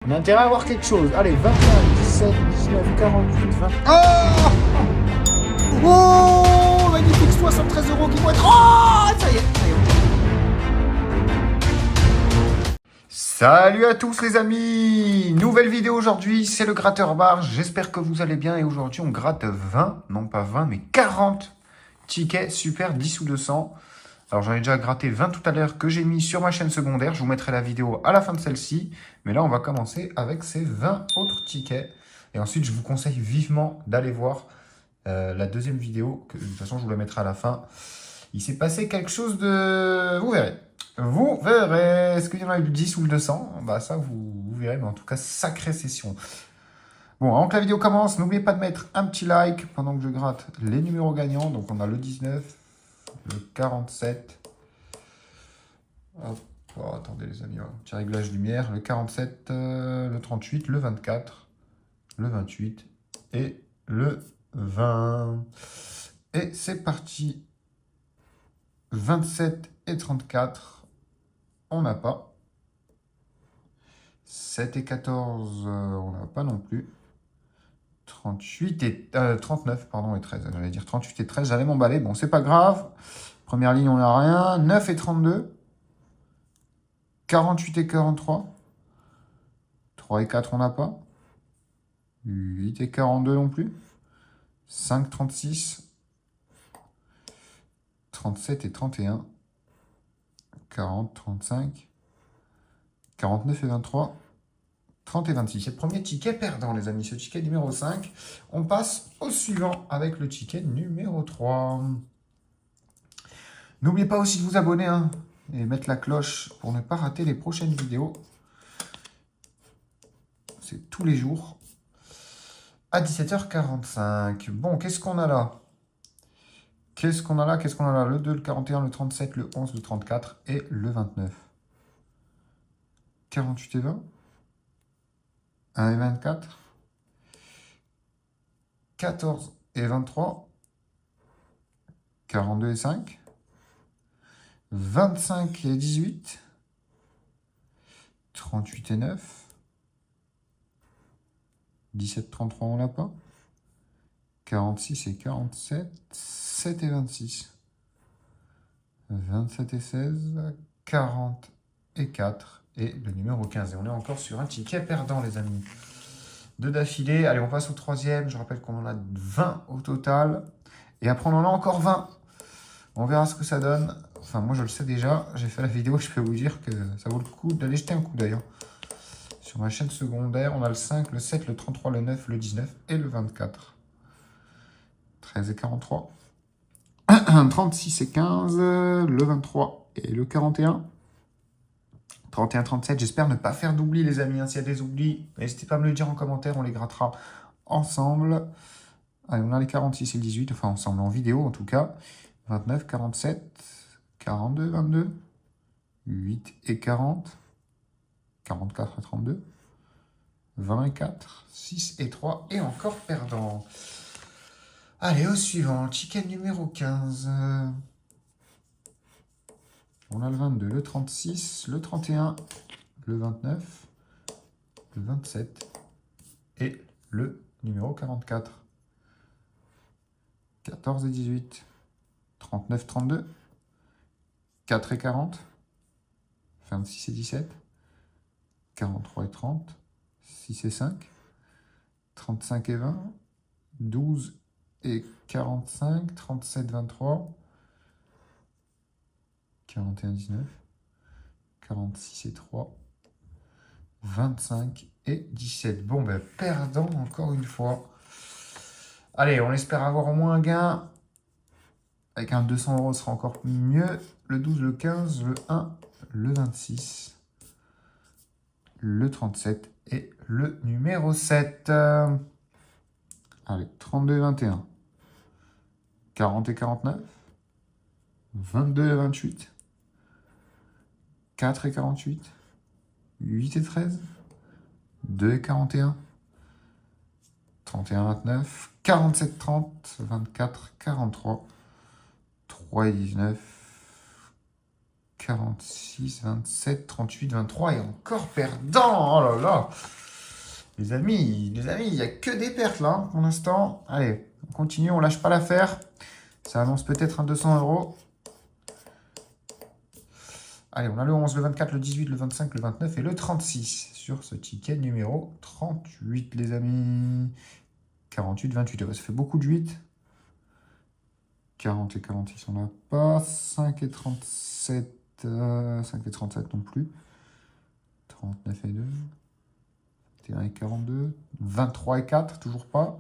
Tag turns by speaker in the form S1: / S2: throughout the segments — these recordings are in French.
S1: On a intérêt à voir quelque chose. Allez, 21, 17, 19, 48, 20... Oh, oh, magnifique, 73 € qui vont être... Oh, ça y est, ça y est. Salut à tous les amis. Nouvelle vidéo aujourd'hui, c'est le gratteur bar. J'espère que vous allez bien. Et aujourd'hui, on gratte 20, non pas 20, mais 40 tickets super 10 ou 200. Alors, j'en ai déjà gratté 20 tout à l'heure que j'ai mis sur ma chaîne secondaire. Je vous mettrai la vidéo à la fin de celle-ci. Mais là, on va commencer avec ces 20 autres tickets. Et ensuite, je vous conseille vivement d'aller voir la deuxième vidéo. Que, de toute façon, je vous la mettrai à la fin. Il s'est passé quelque chose de... Vous verrez. Vous verrez. Est-ce qu'il y en a eu le 10 ou le 200? Bah ça, vous verrez. Mais en tout cas, sacrée session. Bon, avant que la vidéo commence, n'oubliez pas de mettre un petit like pendant que je gratte les numéros gagnants. Donc, on a le 19, le 47. Hop. Oh, attendez les amis, petit réglage lumière. Le 47, le 38, le 24, le 28 et le 20. Et c'est parti. 27 et 34, on n'a pas. 7 et 14, on n'a pas non plus. 38 et 39, pardon, et 13. J'allais dire 38 et 13, j'allais m'emballer. Bon, c'est pas grave. Première ligne, on n'a rien. 9 et 32. 48 et 43. 3 et 4, on n'a pas. 8 et 42 non plus. 5, 36. 37 et 31. 40, 35. 49 et 23. 30 et 26. C'est le premier ticket perdant, les amis. Ce ticket numéro 5. On passe au suivant avec le ticket numéro 3. N'oubliez pas aussi de vous abonner et mettre la cloche pour ne pas rater les prochaines vidéos. C'est tous les jours à 17h45. Bon, qu'est-ce qu'on a là? Qu'est-ce qu'on a là? Le 2, le 41, le 37, le 11, le 34 et le 29. 48 et 20. 1 et 24. 14 et 23. 42 et 5. 25 et 18. 38 et 9. 17, 33, on l'a pas. 46 et 47. 7 et 26. 27 et 16. 40 et 4. Et le numéro 15. Et on est encore sur un ticket perdant, les amis. Deux d'affilée. Allez, on passe au troisième. Je rappelle qu'on en a 20 au total. Et après, on en a encore 20. On verra ce que ça donne. Enfin, moi, je le sais déjà. J'ai fait la vidéo. Je peux vous dire que ça vaut le coup d'aller jeter un coup, d'ailleurs. Sur ma chaîne secondaire, on a le 5, le 7, le 33, le 9, le 19 et le 24. 13 et 43. 36 et 15. Le 23 et le 41. 31, 37, j'espère ne pas faire d'oubli, les amis. S'il y a des oublis, n'hésitez pas à me le dire en commentaire, on les grattera ensemble. Allez, on a les 46 et le 18, enfin ensemble, en vidéo en tout cas. 29, 47, 42, 22, 8 et 40, 44 et 32, 20 et 4, 6 et 3, et encore perdant. Allez, au suivant, ticket numéro 15. On a le 22, le 36, le 31, le 29, le 27 et le numéro 44. 14 et 18, 39, 32, 4 et 40, 26 et 17, 43 et 30, 6 et 5, 35 et 20, 12 et 45, 37, 23, 41, 19, 46 et 3, 25 et 17. Bon, ben, perdant encore une fois. Allez, on espère avoir au moins un gain. Avec un 200 €, ce sera encore mieux. Le 12, le 15, le 1, le 26, le 37 et le numéro 7. Allez, 32 et 21. 40 et 49. 22 et 28. 4 et 48. 8 et 13. 2 et 41. 31 et 29. 47, 30. 24, 43. 3 et 19. 46, 27, 38, 23 et encore perdant. Oh là là. Les amis, il n'y a que des pertes là pour l'instant. Allez, on continue, on lâche pas l'affaire. Ça annonce peut-être un 200 €. Allez, on a le 11, le 24, le 18, le 25, le 29 et le 36 sur ce ticket numéro 38, les amis. 48, 28, ça fait beaucoup de 8. 40 et 46, on n'a pas. 5 et 37, 5 et 37 non plus. 39 et 2. 21 et 42. 23 et 4, toujours pas.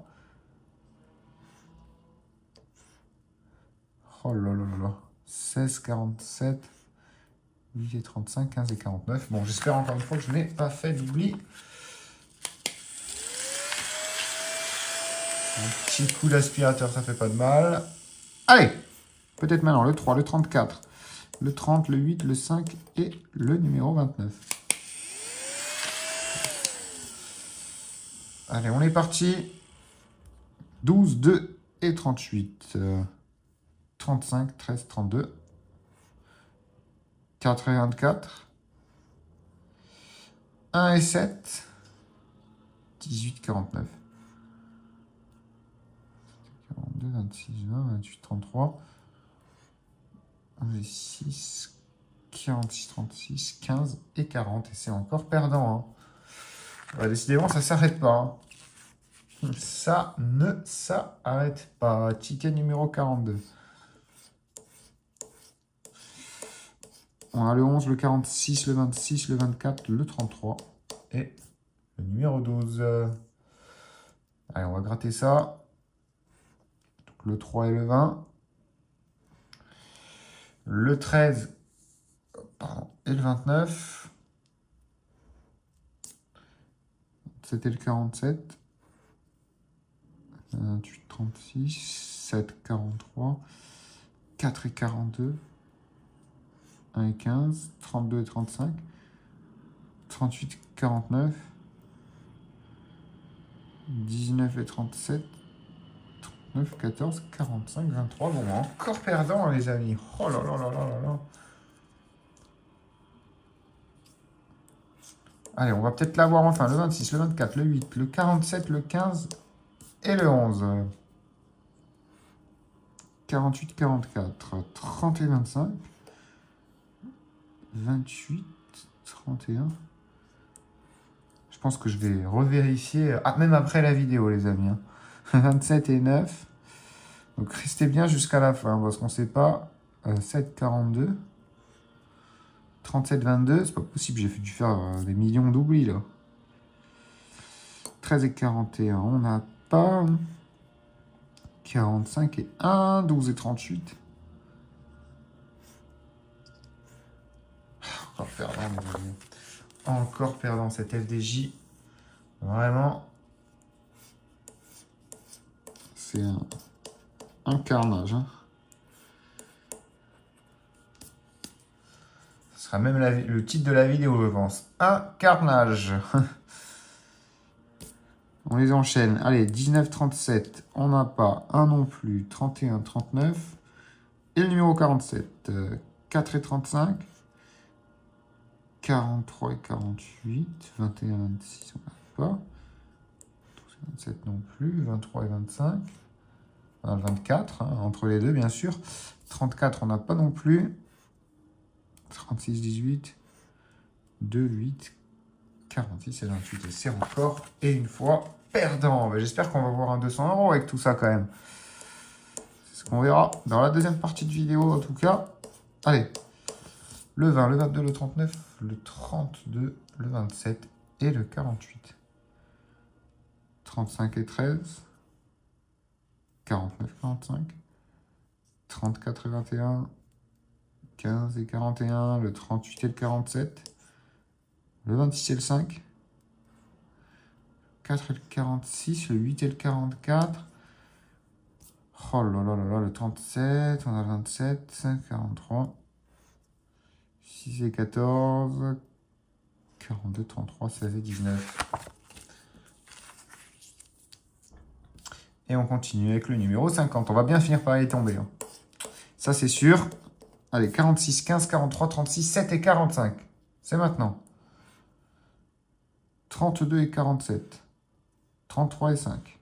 S1: Oh là là là là. 16, 47. 8 et 35, 15 et 49. Bon, j'espère encore une fois que je n'ai pas fait d'oubli. Un petit coup d'aspirateur, ça fait pas de mal. Allez, peut-être maintenant le 3, le 34, le 30, le 8, le 5 et le numéro 29. Allez, on est parti. 12, 2 et 38. 35, 13, 32. 4 et 24. 1 et 7. 18, 49. 42, 26, 20, 28, 33. 11 et 6. 46, 36, 15 et 40. Et c'est encore perdant. Hein. Ouais, décidément, ça ne s'arrête pas. Hein. Ça ne s'arrête pas. Ticket numéro 42. On a le 11, le 46, le 26, le 24, le 33 et le numéro 12. Allez, on va gratter ça. Donc, le 3 et le 20. Le 13 et le 29. 27 et le 47. 28, 36. 7, 43. 4 et 42. 1 et 15, 32 et 35, 38 et 49, 19 et 37, 39, 14, 45, 23. Bon, encore perdant, les amis. Oh là là là là là là. Allez, on va peut-être l'avoir enfin. Le 26, le 24, le 8, le 47, le 15 et le 11. 48, 44, 30 et 25. 28, 31. Je pense que je vais revérifier, même après la vidéo, les amis. Hein. 27 et 9. Donc, restez bien jusqu'à la fin, parce qu'on ne sait pas. 7, 42. 37, 22. C'est pas possible, j'ai dû faire des millions d'oublis, là. 13 et 41, on n'a pas. 45 et 1. 12 et 38. Encore perdant, les amis. Encore perdant cette FDJ. Vraiment. C'est un carnage. Hein. Ce sera même le titre de la vidéo, je pense. Un carnage. On les enchaîne. Allez, 19, 37. On n'a pas. 1 non plus. 31, 39. Et le numéro 47. 4 et 35. 43 et 48, 21 et 26, on n'a pas. 12 et 27 non plus, 23 et 25. On a le 24, hein, entre les deux, bien sûr. 34, on n'a pas non plus. 36, 18, 2, 8, 46 et 28. Et c'est encore, et une fois, perdant. J'espère qu'on va voir un 200 € avec tout ça, quand même. C'est ce qu'on verra dans la deuxième partie de vidéo, en tout cas. Allez. Le 20, le 22, le 39, le 32, le 27 et le 48. 35 et 13. 49, 45. 34 et 21. 15 et 41. Le 38 et le 47. Le 26 et le 5. 4 et le 46. Le 8 et le 44. Oh là là là là, le 37. On a le 27. 5, 43. 6 et 14, 42, 33, 16 et 19. Et on continue avec le numéro 50. On va bien finir par y tomber. Hein. Ça, c'est sûr. Allez, 46, 15, 43, 36, 7 et 45. C'est maintenant. 32 et 47. 33 et 5.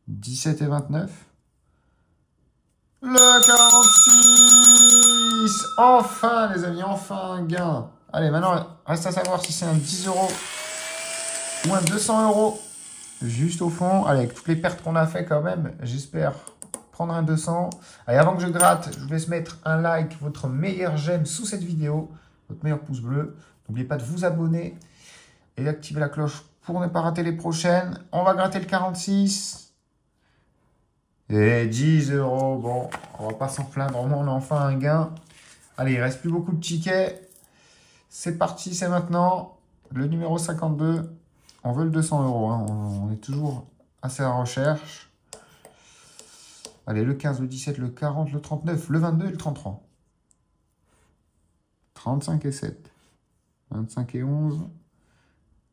S1: 17 et 29. Le 46. Enfin, les amis, enfin un gain. Allez, maintenant, reste à savoir si c'est un 10 euros ou un 200 euros. Juste au fond, allez, avec toutes les pertes qu'on a fait quand même, j'espère prendre un 200. Allez, avant que je gratte, je vous laisse mettre un like, votre meilleur j'aime sous cette vidéo, votre meilleur pouce bleu. N'oubliez pas de vous abonner et d'activer la cloche pour ne pas rater les prochaines. On va gratter le 46. Et 10 euros. Bon, on va pas s'en plaindre, au moins on a enfin un gain. Allez, il reste plus beaucoup de tickets. C'est parti, c'est maintenant. Le numéro 52. On veut le 200 euros. Hein. On est toujours assez à la recherche. Allez, le 15, le 17, le 40, le 39, le 22 et le 33. 35 et 7. 25 et 11.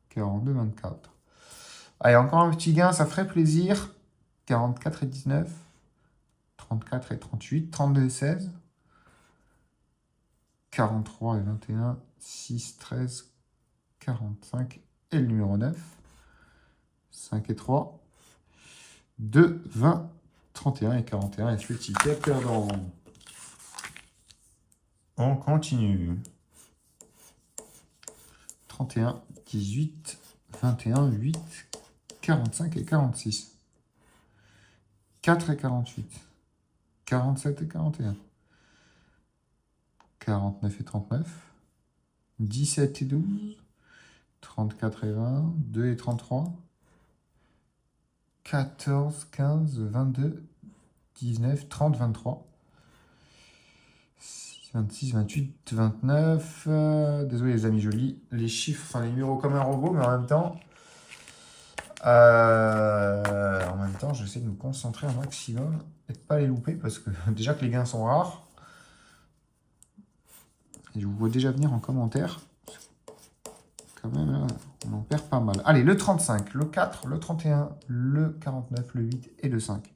S1: 42, 24. Allez, encore un petit gain, ça ferait plaisir. 44 et 19. 34 et 38. 32 et 16. 43 et 21. 6, 13, 45 et le numéro 9. 5 et 3. 2, 20, 31 et 41. Et le ticket perdant. On continue. 31, 18, 21, 8, 45 et 46. 4 et 48. 47 et 41. 49 et 39. 17 et 12. 34 et 20. 2 et 33. 14, 15, 22, 19, 30, 23. 26, 28, 29. Désolé les amis, je lis les chiffres, enfin les numéros comme un robot, mais en même temps, j'essaie de me concentrer un maximum et de ne pas les louper parce que déjà que les gains sont rares. Et je vous vois déjà venir en commentaire. Quand même, là, on en perd pas mal. Allez, le 35, le 4, le 31, le 49, le 8 et le 5.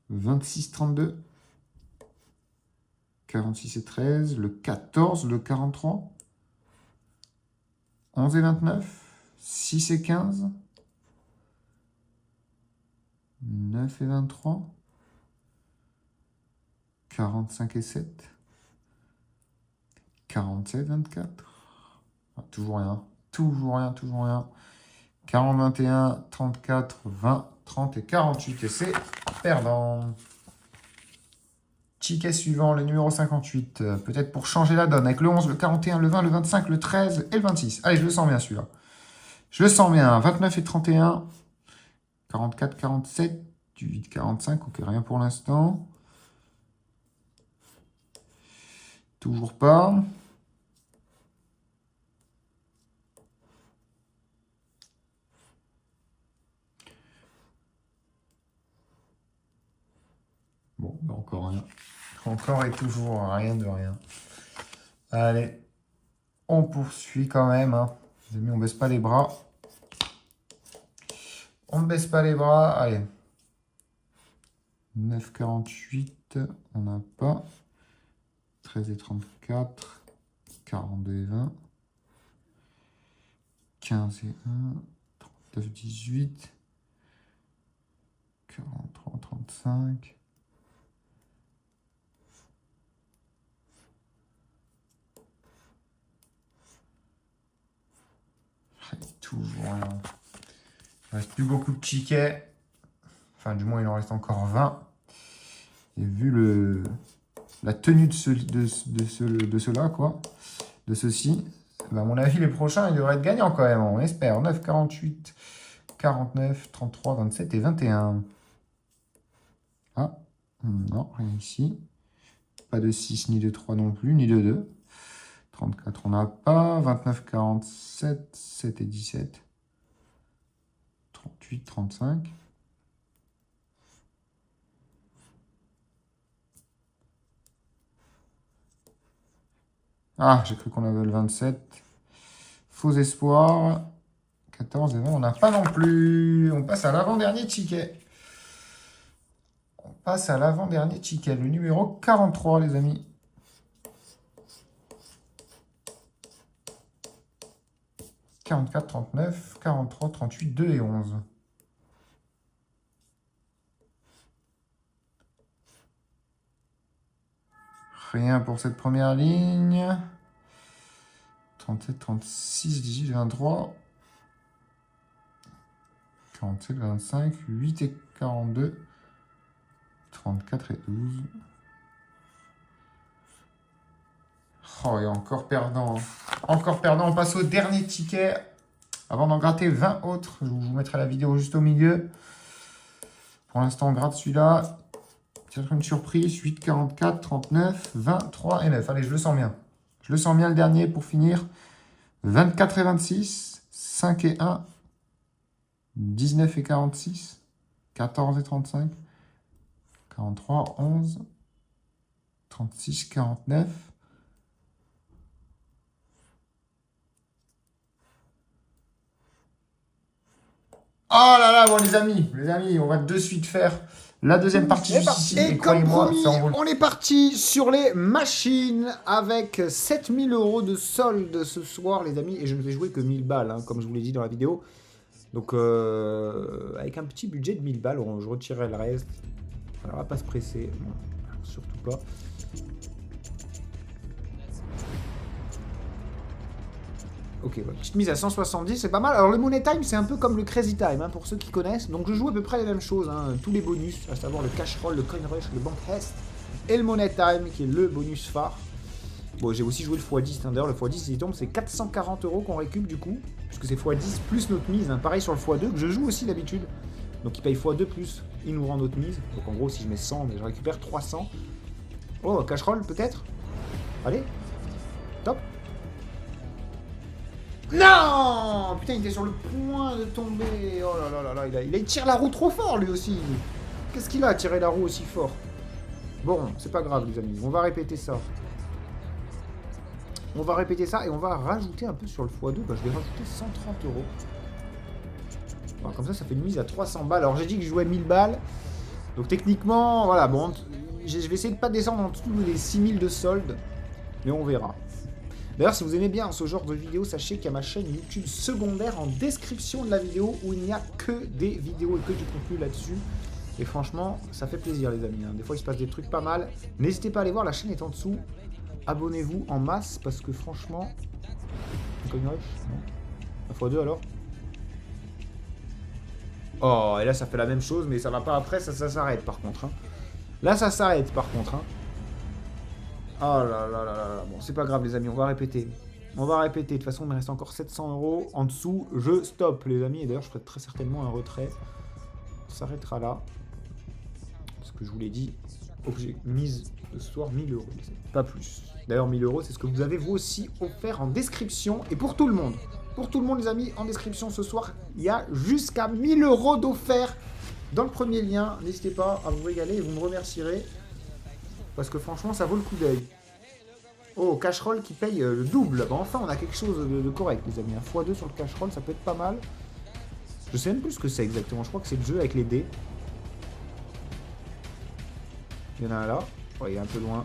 S1: 26, 32. 46 et 13, le 14, le 43, 11 et 29, 6 et 15, 9 et 23, 45 et 7, 47, 24, ah, toujours rien, toujours rien, toujours rien, 40, 21, 34, 20, 30 et 48, et c'est perdant. Ticket suivant, le numéro 58. Peut-être pour changer la donne. Avec le 11, le 41, le 20, le 25, le 13 et le 26. Allez, je le sens bien celui-là. Je le sens bien. 29 et 31. 44, 47. 18, 45. Ok, rien pour l'instant. Toujours pas. Bon, ben encore rien. Encore et toujours rien de rien. Allez, on poursuit quand même. Hein. Les amis, on baisse pas les bras. On ne baisse pas les bras. Allez. 9,48. On n'a pas. 13 et 34. 42 et 20. 15 et 1. 39, 18. 43, 35. Toujours rien. Il ne reste plus beaucoup de tickets. Enfin, du moins, il en reste encore 20. Et vu la tenue de ceux-là, quoi, de ceux-ci, à mon avis, les prochains, ils devraient être gagnants quand même. On espère. 9, 48, 49, 33, 27 et 21. Ah, non, rien ici. Pas de 6, ni de 3 non plus, ni de 2. 34, on n'a pas. 29, 47, 7 et 17. 38, 35. Ah, j'ai cru qu'on avait le 27. Faux espoir. 14 et 20, on n'a pas non plus. On passe à l'avant-dernier ticket. passe à l'avant-dernier ticket, le numéro 43, les amis. « 44, 39, 43, 38, 2 et 11. Rien pour cette première ligne. 37, 36, 18, 23. 47, 25, 8 et 42. 34 et 12. Oh, et encore perdant. Encore perdant. On passe au dernier ticket. Avant d'en gratter 20 autres, je vous mettrai la vidéo juste au milieu. Pour l'instant, on gratte celui-là. Peut-être une surprise. 8, 44, 39, 23 et 9. Allez, je le sens bien. Je le sens bien le dernier pour finir. 24 et 26. 5 et 1. 19 et 46. 14 et 35. 43, 11. 36, 49. Oh là là, bon les amis, on va de suite faire la deuxième partie difficile.
S2: Et comme promis, on est parti sur les machines avec 7000 € de solde ce soir, les amis. Et je ne vais jouer que 1000 balles, hein, comme je vous l'ai dit dans la vidéo. Donc, avec un petit budget de 1000 balles, je retirerai le reste. Alors, on va pas se presser. Non, surtout pas. Ok, ouais. Petite mise à 170, c'est pas mal. Alors le Money Time, c'est un peu comme le Crazy Time, hein, pour ceux qui connaissent. Donc je joue à peu près les mêmes choses, hein, tous les bonus, à savoir le Cash Roll, le Coin Rush, le Bank Hest et le Money Time, qui est le bonus phare. Bon, j'ai aussi joué le x10, hein. D'ailleurs le x10, il tombe, c'est 440 € qu'on récupère du coup, puisque c'est x10 plus notre mise, hein. Pareil sur le x2, que je joue aussi d'habitude. Donc il paye x2 plus, il nous rend notre mise. Donc en gros, si je mets 100, mais je récupère 300. Oh, Cash Roll peut-être. Allez, top. Non! Putain, il était sur le point de tomber. Oh là là là là, il tire la roue trop fort lui aussi. Qu'est-ce qu'il a tiré la roue aussi fort? Bon, c'est pas grave les amis, on va répéter ça. On va répéter ça et on va rajouter un peu sur le x2. Bah, je vais rajouter 130 €. Bon, comme ça fait une mise à 300 balles. Alors j'ai dit que je jouais 1000 balles. Donc techniquement, voilà, bon, je vais essayer de pas descendre en dessous des 6000 de solde. Mais on verra. D'ailleurs, si vous aimez bien ce genre de vidéo, sachez qu'il y a ma chaîne YouTube secondaire en description de la vidéo où il n'y a que des vidéos et que du contenu là-dessus. Et franchement, ça fait plaisir les amis, hein. Des fois, il se passe des trucs pas mal. N'hésitez pas à aller voir, la chaîne est en dessous. Abonnez-vous en masse parce que franchement... Coin Rush, non. La x2 alors. Oh, et là, ça fait la même chose, mais ça va pas après, ça s'arrête par contre, hein. Là, ça s'arrête par contre, hein. Oh là là là là, bon c'est pas grave les amis, on va répéter. On va répéter, de toute façon il me reste encore 700 €. En dessous, je stoppe les amis. Et d'ailleurs je ferai très certainement un retrait. Ça s'arrêtera là. Parce que je vous l'ai dit, objet mise de ce soir 1000 €, pas plus. D'ailleurs 1000 € c'est ce que vous avez vous aussi offert en description. Et pour tout le monde. Pour tout le monde les amis, en description ce soir, il y a jusqu'à 1000 € d'offert dans le premier lien. N'hésitez pas à vous régaler et vous me remercierez. Parce que franchement, ça vaut le coup d'œil. Oh, Cash Roll qui paye le double. Bah, enfin, on a quelque chose de correct, les amis. Un x2 sur le Cash Roll, ça peut être pas mal. Je sais même plus ce que c'est exactement. Je crois que c'est le jeu avec les dés. Il y en a un là. Oh, il est un peu loin.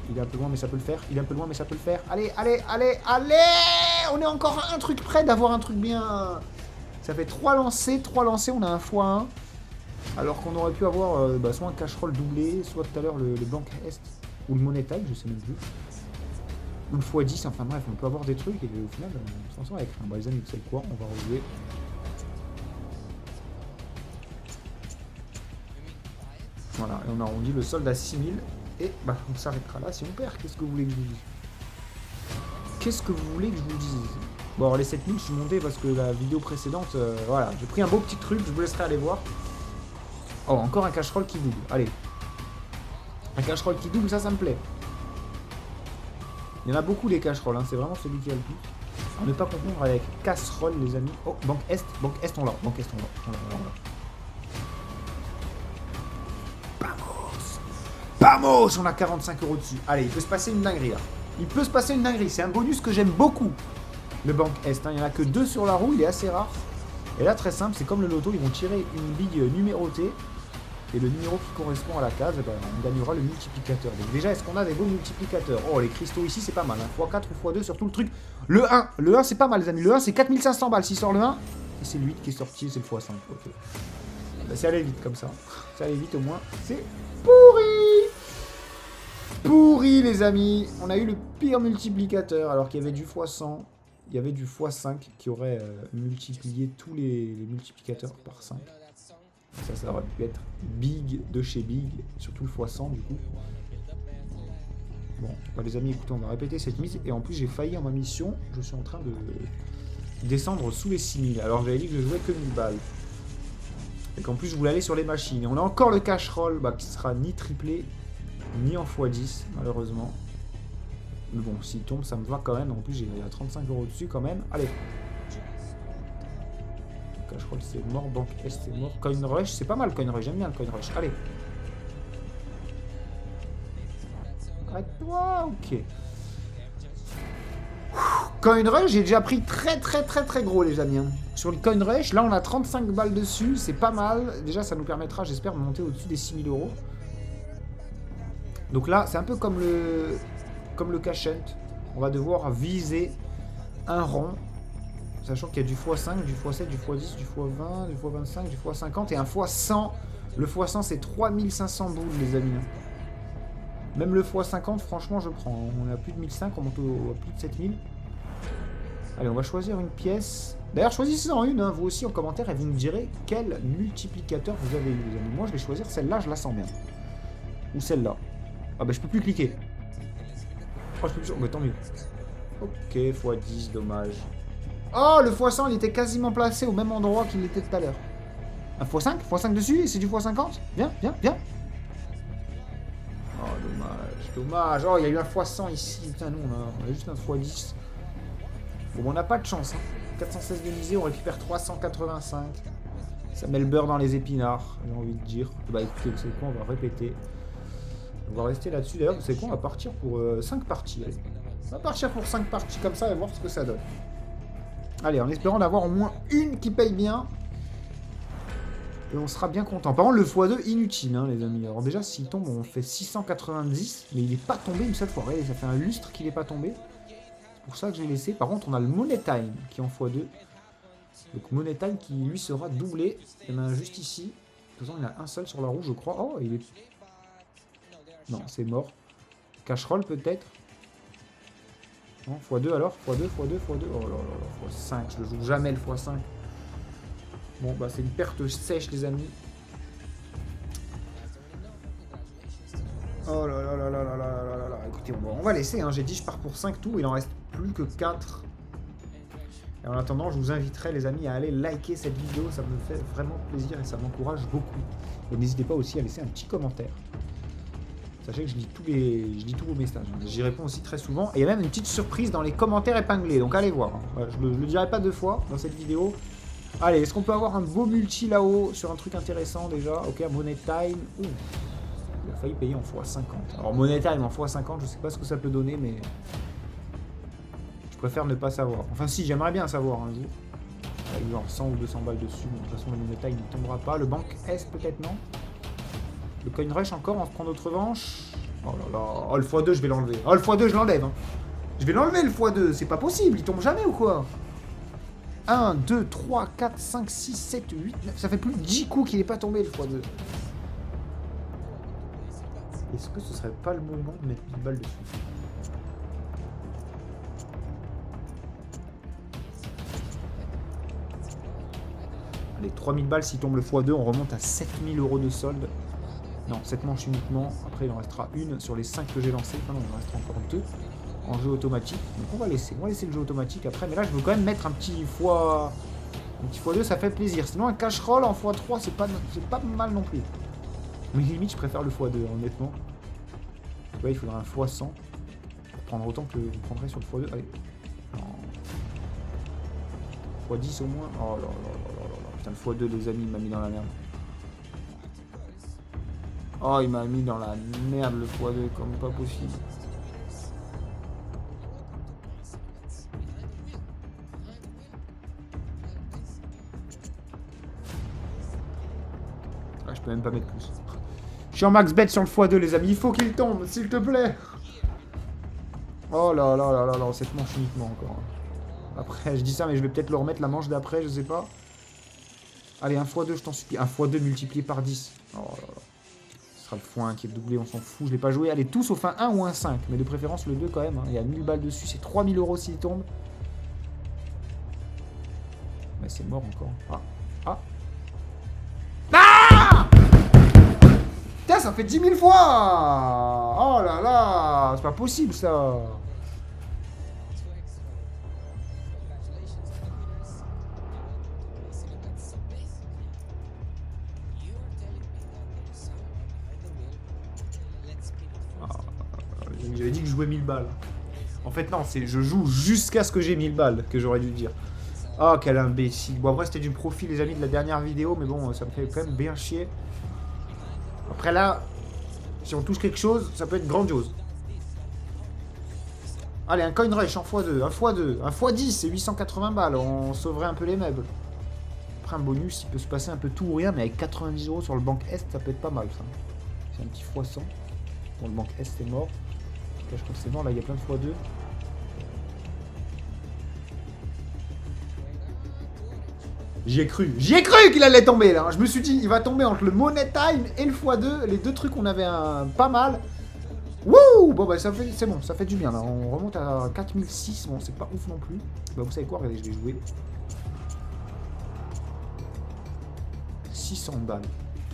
S2: Il est un peu loin, mais ça peut le faire. Il est un peu loin, mais ça peut le faire. Allez, allez, allez, allez! On est encore un truc près d'avoir un truc bien. Ça fait 3 lancers. 3 lancers, on a un x1. Alors qu'on aurait pu avoir soit un Cash Roll doublé, soit tout à l'heure le Bank Est ou le Money Time, je sais même plus. Ou le x10, enfin bref, on peut avoir des trucs et au final, on s'en sort avec rien. Bon, les amis, vous savez quoi, on va rejouer. Voilà, et on arrondit le solde à 6000. Et bah, on s'arrêtera là si on perd. Qu'est-ce que vous voulez que je vous dise? Qu'est-ce que vous voulez que je vous dise? Bon, alors les 7000, je suis monté parce que la vidéo précédente, voilà, j'ai pris un beau petit truc, je vous laisserai aller voir. Oh, encore un Cash Roll qui double. Allez. Un Cash Roll qui double, ça me plaît. Il y en a beaucoup les Cash Roll, hein. C'est vraiment celui qui a le plus. À ne pas confondre avec Casserole, les amis. Oh, Bank Est, on l'a. Bank Est, on l'a. Vamos, on a 45 € dessus. Allez, il peut se passer une dinguerie, là. Il peut se passer une dinguerie. C'est un bonus que j'aime beaucoup. Le Bank Est, hein. Il n'y en a que 2 sur la roue, il est assez rare. Et là, très simple, c'est comme le loto, ils vont tirer une bille numérotée. Et le numéro qui correspond à la case, eh ben, on gagnera le multiplicateur. Donc déjà, est-ce qu'on a des beaux multiplicateurs? Oh, les cristaux ici, c'est pas mal. Hein. x4 ou x2 sur tout le truc. Le 1, c'est pas mal, les amis. Le 1, c'est 4500 balles. S'il sort le 1, et c'est le 8 qui est sorti, c'est le x5. Ok. Ben, c'est allé vite comme ça. C'est allé vite au moins. C'est pourri. Pourri, les amis. On a eu le pire multiplicateur, alors qu'il y avait du x100. Il y avait du x5 qui aurait multiplié tous les multiplicateurs par 5. Ça aurait pu être big de chez big, surtout le x100 du coup. Bon, bah les amis, écoutez, on va répéter cette mise. Et en plus, j'ai failli en ma mission. Je suis en train de descendre sous les 6000. Alors, j'avais dit que je jouais que 1000 balles. Et qu'en plus, je voulais aller sur les machines. Et on a encore le cash roll bah, qui sera ni triplé, ni en x10, malheureusement. Mais bon, s'il tombe, ça me va quand même. En plus, j'ai 35 € dessus quand même. Allez. Cash roll, c'est mort. Banque S, c'est mort. Coin rush, c'est pas mal, coin rush. J'aime bien le coin rush. Allez. Arrête-toi, ok. Coin rush, j'ai déjà pris très gros, les amis. Hein. Sur le coin rush, là, on a 35 balles dessus. C'est pas mal. Déjà, ça nous permettra, j'espère, de monter au-dessus des 6000 €. Donc là, c'est un peu comme le cash hunt. On va devoir viser un rond. Sachant qu'il y a du x5, du x7, du x10, du x20, du x25, du x50 et un x100. Le x100, c'est 3500 boules, les amis. Même le x50, franchement, je prends. On est à plus de 1500, on monte à plus de 7000. Allez, on va choisir une pièce. D'ailleurs, choisissez-en une, hein, vous aussi, en commentaire, et vous me direz quel multiplicateur vous avez eu, les amis. Moi, je vais choisir celle-là, je la sens bien. Ou celle-là. Ah bah, je peux plus cliquer. Oh, je peux plus... Oh, bah, tant mieux. Ok, x10, dommage. Oh, le x100, il était quasiment placé au même endroit qu'il était tout à l'heure. Un x5 x5 dessus, et c'est du x50. Bien. Oh, dommage. Oh, il y a eu un x100 ici. Putain, nous, on a juste un x10. Bon, on n'a pas de chance. Hein. 416 de misée, on récupère 385. Ça met le beurre dans les épinards, j'ai envie de dire. Bah écoutez, vous savez quoi, on va répéter. On va rester là-dessus. D'ailleurs, vous savez quoi, on va partir pour 5 parties. Allez. On va partir pour 5 parties comme ça et voir ce que ça donne. Allez, en espérant d'avoir au moins une qui paye bien. Et on sera bien content. Par contre, le x2, inutile, hein, les amis. Alors déjà, s'il tombe, on fait 690. Mais il n'est pas tombé cette fois. Regardez, ça fait un lustre qu'il n'est pas tombé. C'est pour ça que j'ai laissé. Par contre, on a le Money Time qui est en x2. Donc Money Time qui, lui, sera doublé. Il y en a un juste ici. De toute façon, il y en a un seul sur la roue, je crois. Oh, il est... Non, c'est mort. Cash roll, peut-être. Non, x2 alors, x2. Oh là là, x5, je le joue jamais le x5. Bon, bah c'est une perte sèche, les amis. Oh là là là là là là là là. Écoutez, on va laisser, hein. J'ai dit je pars pour 5 tout, il en reste plus que 4. Et en attendant, je vous inviterai, les amis, à aller liker cette vidéo. Ça me fait vraiment plaisir et ça m'encourage beaucoup. Et n'hésitez pas aussi à laisser un petit commentaire. Sachez que je lis tous vos messages. J'y réponds aussi très souvent. Et il y a même une petite surprise dans les commentaires épinglés. Donc allez voir. Voilà, je le dirai pas 2 fois dans cette vidéo. Allez, est-ce qu'on peut avoir un beau multi là-haut sur un truc intéressant déjà? Ok, Money Time. Ouh, il a failli payer en x50. Alors Money Time en x50, je sais pas ce que ça peut donner, mais je préfère ne pas savoir. Enfin si, j'aimerais bien savoir un jour. Avec genre 100 ou 200 balles dessus. Bon, de toute façon, le Money Time ne tombera pas. Le Banque S peut-être non. Le coin rush encore, on se prend notre revanche. Oh là là, oh le x2 je vais l'enlever. Oh le x2 je l'enlève. Hein. Je vais l'enlever le x2, c'est pas possible, il tombe jamais ou quoi? 1, 2, 3, 4, 5, 6, 7, 8, 9. Ça fait plus de 10 coups qu'il n'est pas tombé le x2. Est-ce que ce serait pas le moment de mettre une balle dessus? Allez, 3000 balles s'il tombe le x2, on remonte à 7000 € de solde. Non, 7 manches uniquement. Après, il en restera une sur les 5 que j'ai lancées. Enfin, non, il en restera encore 2 en jeu automatique. Donc, on va laisser le jeu automatique après. Mais là, je veux quand même mettre un petit x2, ça fait plaisir. Sinon, un cash roll en x3, c'est pas mal non plus. Mais limite, je préfère le x2, honnêtement. Ouais, il faudra un x100 pour prendre autant que vous prendrez sur le x2. Allez. x10 au moins. Oh là là là là là. Putain, le x2, les amis, il m'a mis dans la merde. Oh, il m'a mis dans la merde le x2 comme pas possible. peux même pas mettre plus. Je suis en max bet sur le x2 les amis, il faut qu'il tombe, s'il te plaît. Oh là là là là là, cette manche uniquement encore. Après, je dis ça, mais je vais peut-être le remettre la manche d'après, je sais pas. Allez, un x2, je t'en supplie. Un x2 multiplié par 10. Oh là là. Ce sera le x1 qui est doublé, on s'en fout, je l'ai pas joué. Allez, tout sauf un 1 ou un 5, mais de préférence le 2 quand même. Hein. Il y a 1000 balles dessus, c'est 3000 € s'il tombe. Mais c'est mort encore. Ah. Ah. Ah, putain, ça fait 10 000 fois. Oh là là, c'est pas possible ça. J'avais dit que je jouais 1000 balles. En fait, non, c'est je joue jusqu'à ce que j'ai 1000 balles, que j'aurais dû dire. Oh, quel imbécile. Bon, après, c'était du profit, les amis, de la dernière vidéo, mais bon, ça me fait quand même bien chier. Après, là, si on touche quelque chose, ça peut être grandiose. Allez, un coin rush en x2, un x2, un x10, c'est 880 balles. On sauverait un peu les meubles. Après, un bonus, il peut se passer un peu tout ou rien, mais avec 90 € sur le banque Est, ça peut être pas mal, ça. C'est un petit x100. Bon, le banque Est, c'est mort. Là, je crois que c'est bon, là il y a plein de x2. J'y ai cru qu'il allait tomber là. Je me suis dit, il va tomber entre le Money Time et le x2. Les deux trucs, on avait un pas mal. Wouh! Bon, bah, c'est bon, ça fait du bien là. On remonte à 4006. Bon, c'est pas ouf non plus. Bah, vous savez quoi? Regardez, je vais jouer 600 balles.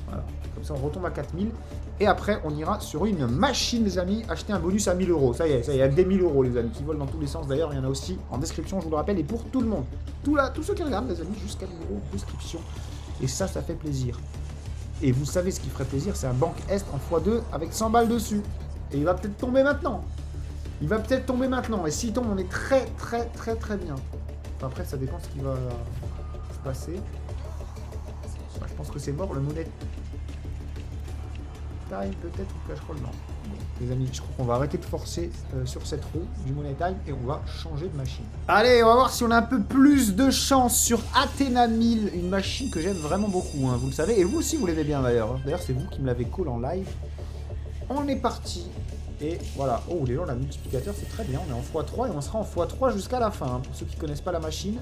S2: Voilà. Comme ça, on retombe à 4000. Et après, on ira sur une machine, les amis, acheter un bonus à 1000 €. Ça y est, il y a des 1000 € les amis, qui volent dans tous les sens. D'ailleurs, il y en a aussi en description, je vous le rappelle, et pour tout le monde. Tous ceux qui regardent, les amis, jusqu'à 1000 € en description. Et ça fait plaisir. Et vous savez ce qui ferait plaisir, c'est un banque Est en x2 avec 100 balles dessus. Et il va peut-être tomber maintenant. Il va peut-être tomber maintenant. Et s'il tombe, on est très bien. Enfin, après, ça dépend ce qui va se passer. Enfin, je pense que c'est mort, le monnaie. Time peut-être ou Clash Roll, non. Bon, les amis, je crois qu'on va arrêter de forcer sur cette roue du Money Time et on va changer de machine. Allez, on va voir si on a un peu plus de chance sur Athena 1000, une machine que j'aime vraiment beaucoup, hein, vous le savez, et vous aussi vous l'aimez bien d'ailleurs. D'ailleurs, c'est vous qui me l'avez call en live. On est parti. Et voilà. Oh, déjà, on a un multiplicateur, c'est très bien. On est en x3 et on sera en x3 jusqu'à la fin. Hein, pour ceux qui ne connaissent pas la machine.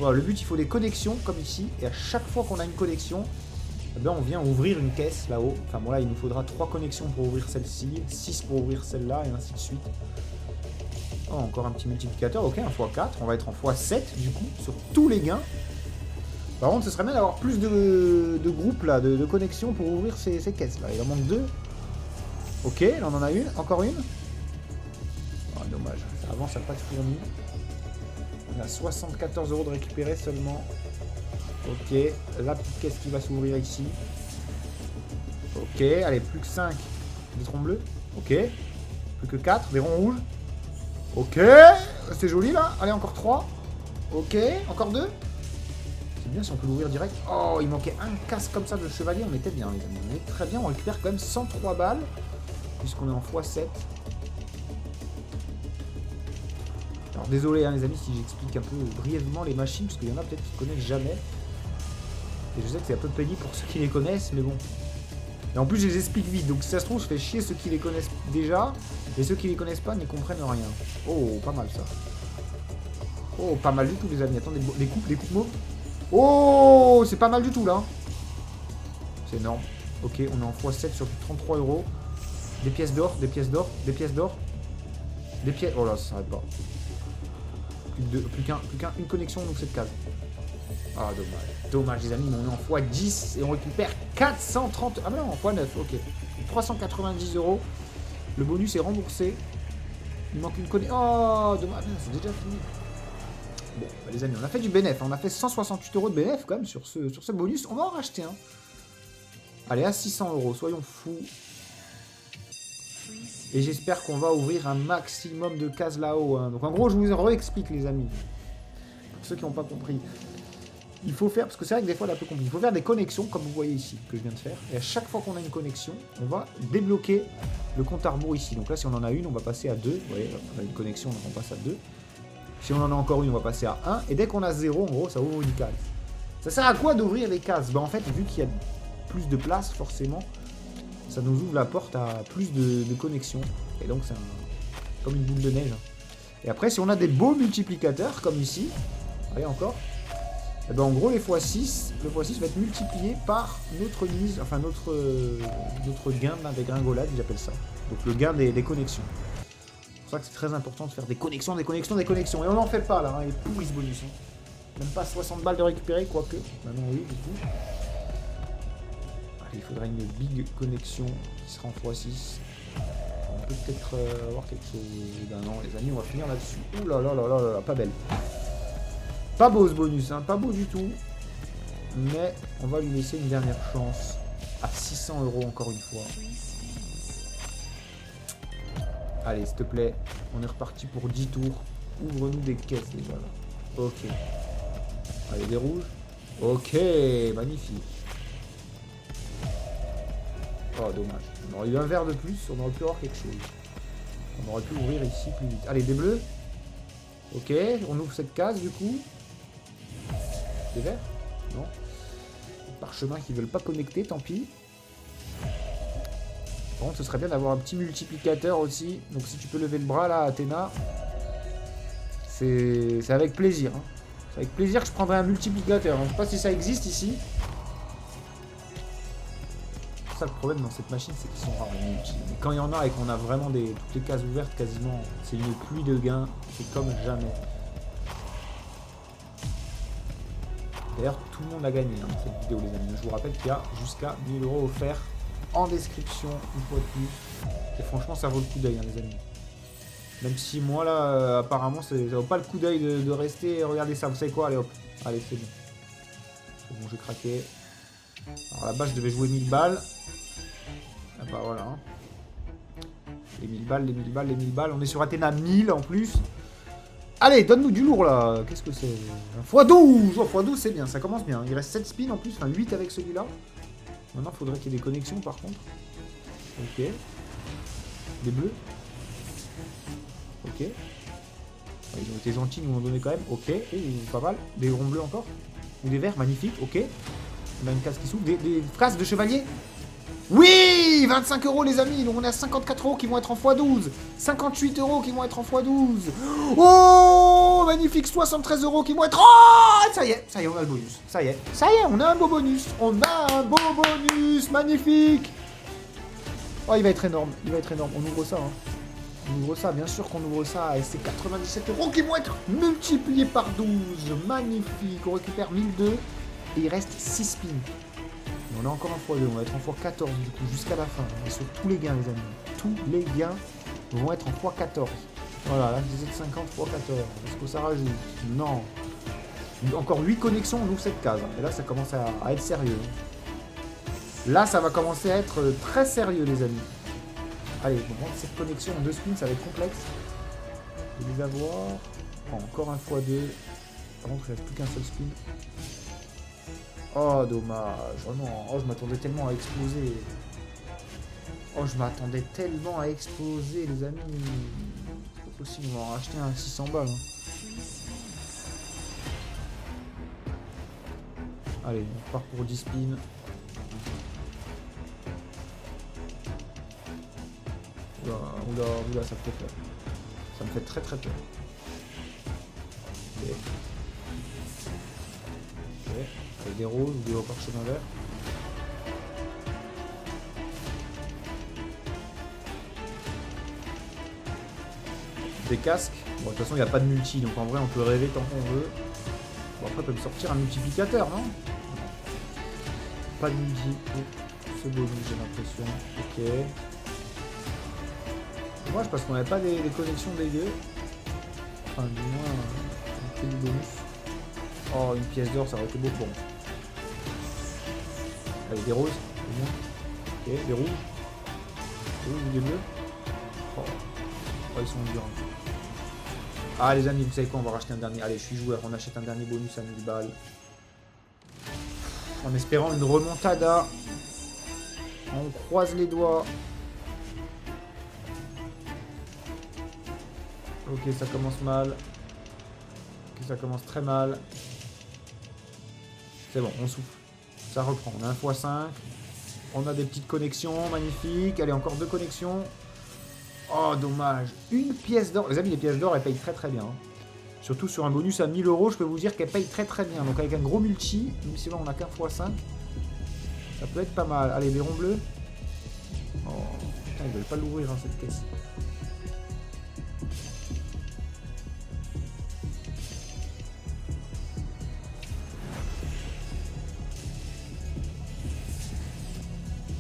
S2: Voilà, le but, il faut des connexions comme ici. Et à chaque fois qu'on a une connexion, eh bien, on vient ouvrir une caisse là-haut. Enfin bon, là, il nous faudra 3 connexions pour ouvrir celle-ci, 6 pour ouvrir celle-là, et ainsi de suite. Oh, encore un petit multiplicateur. Ok, un x4. On va être en x7, du coup, sur tous les gains. Par contre, ce serait bien d'avoir plus de groupes, là, de connexions pour ouvrir ces caisses-là. Il en manque 2. Ok, là, on en a une. Encore une. Oh, dommage. Avant, ça n'a pas de fourni. On a 74 € de récupérer seulement. Ok, la petite caisse qui va s'ouvrir ici. Ok, allez, plus que 5 des troncs bleus. Ok, plus que 4, des ronds rouges. Ok, c'est joli là. Allez, encore 3. Ok, encore 2. C'est bien si on peut l'ouvrir direct. Oh, il manquait un casse comme ça de chevalier. On était bien, les amis. On est très bien. On récupère quand même 103 balles. Puisqu'on est en x7. Alors, désolé, hein, les amis, si j'explique un peu brièvement les machines. Parce qu'il y en a peut-être qui ne connaissent jamais. Et je sais que c'est un peu pénible pour ceux qui les connaissent, mais bon. Et en plus, je les explique vite. Donc, si ça se trouve, je fais chier ceux qui les connaissent déjà. Et ceux qui les connaissent pas n'y comprennent rien. Oh, pas mal ça. Oh, pas mal du tout, les amis. Attendez, les coupes mauves. Oh, c'est pas mal du tout, là. C'est énorme. Ok, on est en x7 sur 33 €. Des pièces d'or, des pièces d'or, des pièces d'or. Des pièces... Oh là, ça s'arrête pas. Plus qu'une connexion, donc cette case. Ah, dommage. Dommage, les amis, on est en x10 et on récupère 430... Ah, mais non, en x9, ok. 390 €. Le bonus est remboursé. Il manque une connexion. Oh, dommage, c'est déjà fini. Bon, bah, les amis, on a fait du bénéf. On a fait 168 € de bénéf, quand même, sur ce bonus. On va en racheter un. Allez, à 600 €, soyons fous. Et j'espère qu'on va ouvrir un maximum de cases là-haut. Hein. Donc, en gros, je vous réexplique, les amis. Pour ceux qui n'ont pas compris. Il faut faire, parce que c'est vrai que des fois, c'est un peu compliqué. Il faut faire des connexions, comme vous voyez ici, que je viens de faire. Et à chaque fois qu'on a une connexion, on va débloquer le compte à rebours ici. Donc là, si on en a une, on va passer à 2. Vous voyez, on a une connexion, donc on passe à 2. Si on en a encore une, on va passer à 1. Et dès qu'on a 0, en gros, ça ouvre une case. Ça sert à quoi d'ouvrir les cases? Bah, en fait, vu qu'il y a plus de place, forcément, ça nous ouvre la porte à plus de connexions. Et donc, c'est comme une boule de neige. Et après, si on a des beaux multiplicateurs, comme ici, voyez encore, et ben en gros, les x6, le x6 va être multiplié par notre mise, enfin notre gain des gringolades, j'appelle ça. Donc le gain des connexions. C'est pour ça que c'est très important de faire des connexions, des connexions, des connexions. Et on n'en fait pas là, hein, il est pourri ce bonus. Hein. Même pas 60 balles de récupérer, quoique. Maintenant, oui, du coup. Allez, il faudra une big connexion qui sera en x6. On peut peut-être avoir quelque chose. Ben non, les amis, on va finir là-dessus. Ouh là là là là là, pas belle. Pas beau ce bonus, hein, pas beau du tout. Mais on va lui laisser une dernière chance. À 600 € encore une fois. Allez, s'il te plaît. On est reparti pour 10 tours. Ouvre-nous des caisses déjà là. Ok. Allez, des rouges. Ok, magnifique. Oh, dommage. On aurait eu un vert de plus, on aurait pu avoir quelque chose. On aurait pu ouvrir ici plus vite. Allez, des bleus. Ok, on ouvre cette case du coup. Des verts? Non. Des parchemins qui veulent pas connecter, tant pis. Par contre, ce serait bien d'avoir un petit multiplicateur aussi. Donc si tu peux lever le bras là, Athéna, c'est avec plaisir. Hein. C'est avec plaisir que je prendrai un multiplicateur. Je sais pas si ça existe ici. Ça, le problème dans cette machine, c'est qu'ils sont rares les multi. Mais quand il y en a et qu'on a vraiment toutes les cases ouvertes quasiment, c'est une pluie de gains. C'est comme jamais. D'ailleurs, tout le monde a gagné hein, cette vidéo, les amis. Je vous rappelle qu'il y a jusqu'à 1000 € offerts en description, une fois de plus. Et franchement, ça vaut le coup d'œil, hein, les amis. Même si moi, là, apparemment, ça vaut pas le coup d'œil de rester. Regardez ça, vous savez quoi? Allez, hop. Allez, c'est bon. C'est bon, j'ai craqué. Alors là-bas, je devais jouer 1000 balles. Ah bah voilà. Hein. Les 1000 balles, les 1000 balles, les 1000 balles. On est sur Athéna 1000 en plus. Allez, donne-nous du lourd là. Qu'est-ce que c'est? x12. Oh, x12 c'est bien, ça commence bien. Il reste 7 spins en plus, enfin 8 avec celui-là. Maintenant, il faudrait qu'il y ait des connexions par contre. Ok. Des bleus. Ok. Ils ont été gentils, nous en donné quand même. Ok. Pas mal. Des ronds bleus encore. Ou des verts, magnifique. Ok. On a une case qui s'ouvre. Des phrases de chevalier. Oui, 25 € les amis, donc on a 54 € qui vont être en x12, 58 € qui vont être en x12. Oh, magnifique, 73 € qui vont être... Oh, ça y est, on a le bonus. Ça y est, on a un beau bonus. On a un beau bonus, magnifique. Oh, il va être énorme, On ouvre ça, hein. On ouvre ça, bien sûr qu'on ouvre ça. Et c'est 97 € qui vont être multipliés par 12. Magnifique, on récupère 1002 et il reste 6 spins. On a encore un x2, on va être en x14 du coup jusqu'à la fin. Et sur tous les gains les amis. Tous les gains vont être en x14. Voilà, là je disais 50 x14. Est-ce que ça rajoute? Non. Encore 8 connexions, on ouvre cette case. Et là ça commence à être sérieux. Là ça va commencer à être très sérieux les amis. Allez, bon, cette connexion en 2 spins ça va être complexe. Je vais les avoir. Oh, encore un x2. Par contre il ne reste plus qu'un seul spin. Oh, dommage. Oh non, oh, je m'attendais tellement à exploser. Oh, je m'attendais tellement à exploser, les amis. C'est pas possible, on va en racheter un 600 balles. Hein. Allez, on part pour 10 spins. Oula, ça me fait peur. Ça me fait très très peur. Ok. Des roses ou des parchemins verts. Des casques. Bon, de toute façon, il n'y a pas de multi, donc en vrai, on peut rêver tant qu'on veut. Bon, après, on peut me sortir un multiplicateur, non? Pas de multi pour ce bonus, j'ai l'impression. Ok. Dommage parce qu'on n'avait pas des connexions dégueu. Enfin, du moins, un petit bonus. Oh, une pièce d'or, ça aurait été beau pour moi. Allez, des roses, c'est bien. Ok, des rouges. Des rouges ou des bleus. Oh, ils sont durs. Ah, les amis, vous savez quoi, on va racheter un dernier. Allez, je suis joueur, on achète un dernier bonus à 1000 balles. En espérant une remontada. On croise les doigts. Ok, ça commence mal. Ok, ça commence très mal. C'est bon, on souffle. ça reprend. On a un x5. On a des petites connexions, magnifiques. Allez, encore 2 connexions. Oh, dommage. Une pièce d'or. Les amis, les pièces d'or, elles payent très très bien. Hein. Surtout sur un bonus à 1000 €, je peux vous dire qu'elles payent très très bien. Donc avec un gros multi, même si là on a qu'un x5, ça peut être pas mal. Allez, les ronds bleus. Oh, putain, ils veulent pas l'ouvrir, hein, cette caisse.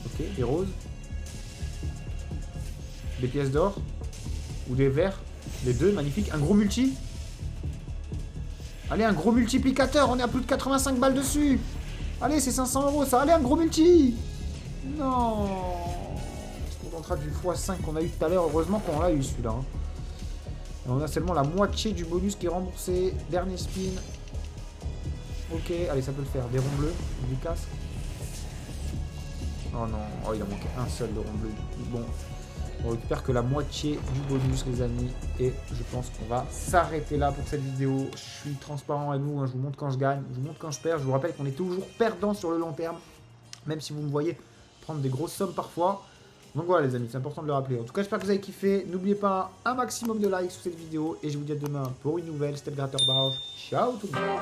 S2: Ok, des roses. Des pièces d'or. Ou des verts. Les deux, magnifique. Un gros multi. Allez, un gros multiplicateur. On est à plus de 85 balles dessus. Allez, c'est 500 €, ça. Allez, un gros multi. Non. On se contentera du x5 qu'on a eu tout à l'heure. Heureusement qu'on l'a eu, celui-là. Hein. Et on a seulement la moitié du bonus qui est remboursé. Dernier spin. Ok, allez, ça peut le faire. Des ronds bleus. Du casque. Oh non. Oh, il a manqué un seul de rond bleu. Bon. On récupère que la moitié du bonus, les amis. Et je pense qu'on va s'arrêter là pour cette vidéo. Je suis transparent avec vous. Hein. Je vous montre quand je gagne. Je vous montre quand je perds. Je vous rappelle qu'on est toujours perdant sur le long terme. Même si vous me voyez prendre des grosses sommes parfois. Donc voilà, les amis. C'est important de le rappeler. En tout cas, j'espère que vous avez kiffé. N'oubliez pas un maximum de likes sur cette vidéo. Et je vous dis à demain pour une nouvelle. C'était le Gratteur Barge. Ciao tout le monde.